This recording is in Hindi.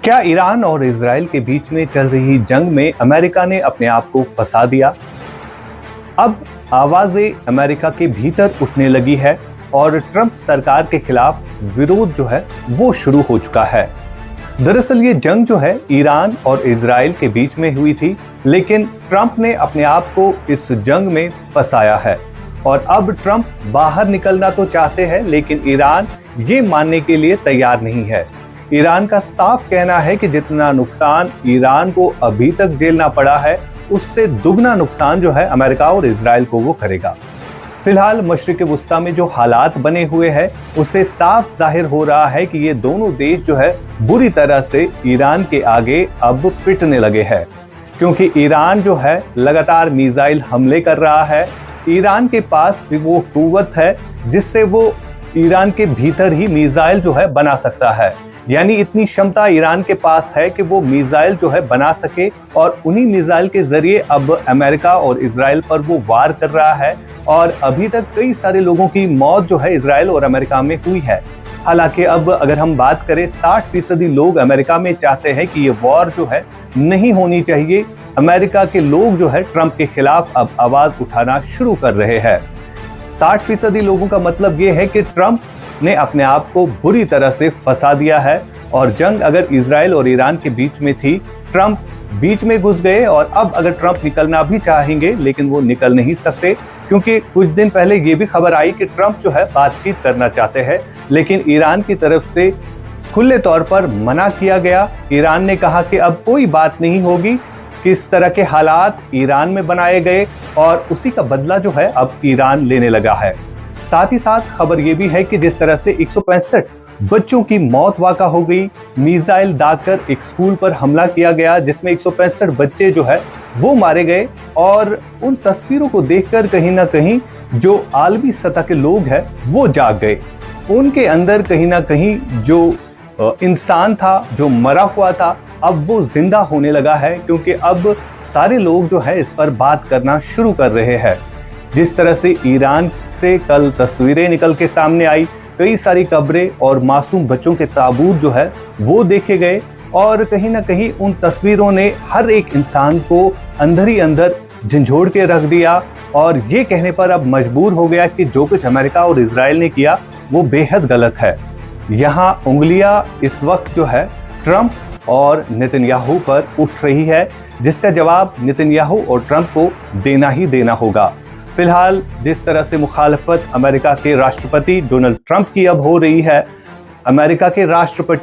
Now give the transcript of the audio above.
क्या ईरान और इजराइल के बीच में चल रही जंग में अमेरिका ने अपने आप को फंसा दिया? अब आवाजें अमेरिका के भीतर उठने लगी है और ट्रंप सरकार के खिलाफ विरोध जो है वो शुरू हो चुका है। दरअसल ये जंग जो है ईरान और इजराइल के बीच में हुई थी, लेकिन ट्रंप ने अपने आप को इस जंग में फंसाया है और अब ट्रंप बाहर निकलना तो चाहते हैं, लेकिन ईरान ये मानने के लिए तैयार नहीं है। ईरान का साफ कहना है कि जितना नुकसान ईरान को अभी तक झेलना पड़ा है, उससे दुगना नुकसान जो है अमेरिका और इजराइल को वो करेगा। फिलहाल मशरिक वुस्ता में जो हालात बने हुए हैं, उससे साफ जाहिर हो रहा है कि ये दोनों देश जो है बुरी तरह से ईरान के आगे अब पिटने लगे हैं, क्योंकि ईरान जो है लगातार मिसाइल हमले कर रहा है। ईरान के पास वो कुव्वत है जिससे वो ईरान के भीतर ही मिसाइल जो है बना सकता है, यानी इतनी क्षमता ईरान के पास है कि वो मिसाइल जो है बना सके और उन्हीं मिसाइल के जरिए अब अमेरिका और इजराइल पर वो वार कर रहा है। और अभी तक कई सारे लोगों की मौत जो है इजराइल और अमेरिका में हुई है। हालांकि अब अगर हम बात करें, 60% लोग अमेरिका में चाहते हैं कि ये वॉर जो है नहीं होनी चाहिए। अमेरिका के लोग जो है ट्रंप के खिलाफ अब आवाज उठाना शुरू कर रहे हैं। 60% लोगों का मतलब ये है कि ट्रंप ने अपने आप को बुरी तरह से फंसा दिया है और जंग अगर इजराइल और ईरान के बीच में थी, ट्रंप बीच में घुस गए और अब अगर ट्रंप निकलना भी चाहेंगे, लेकिन वो निकल नहीं सकते, क्योंकि कुछ दिन पहले ये भी खबर आई कि ट्रंप जो है बातचीत करना चाहते हैं, लेकिन ईरान की तरफ से खुले तौर पर मना किया गया। ईरान ने कहा कि अब कोई बात नहीं होगी, किस तरह के हालात ईरान में बनाए गए और उसी का बदला जो है अब ईरान लेने लगा है। साथ ही साथ खबर यह भी है कि जिस तरह से 165 बच्चों की मौत वाक़ा हो गई, मिसाइल दागकर एक स्कूल पर हमला किया गया जिसमें 165 बच्चे जो है वो मारे गए, और उन तस्वीरों को देखकर कहीं ना कहीं जो आलमी सतह के लोग हैं वो जाग गए। उनके अंदर कहीं ना कहीं जो इंसान था, जो मरा हुआ था, अब वो जिंदा होने लगा है, क्योंकि अब सारे लोग जो है इस पर बात करना शुरू कर रहे हैं। जिस तरह से ईरान से कल तस्वीरें निकल के सामने आई, कई सारी कब्रें और मासूम बच्चों के ताबूत जो है वो देखे गए, और कहीं ना कहीं उन तस्वीरों ने हर एक इंसान को अंदर ही अंदर झंझोड़ के रख दिया और ये कहने पर अब मजबूर हो गया कि जो कुछ अमेरिका और इजराइल ने किया वो बेहद गलत है। यहाँ उंगलियां इस वक्त जो है ट्रंप और नेतन्याहू पर उठ रही है, जिसका जवाब नेतन्याहू और ट्रंप को देना ही देना होगा। फिलहाल जिस तरह से मुखालफत अमेरिका के राष्ट्रपति डोनाल्ड ट्रंप की अब हो रही है, अमेरिका के राष्ट्रपति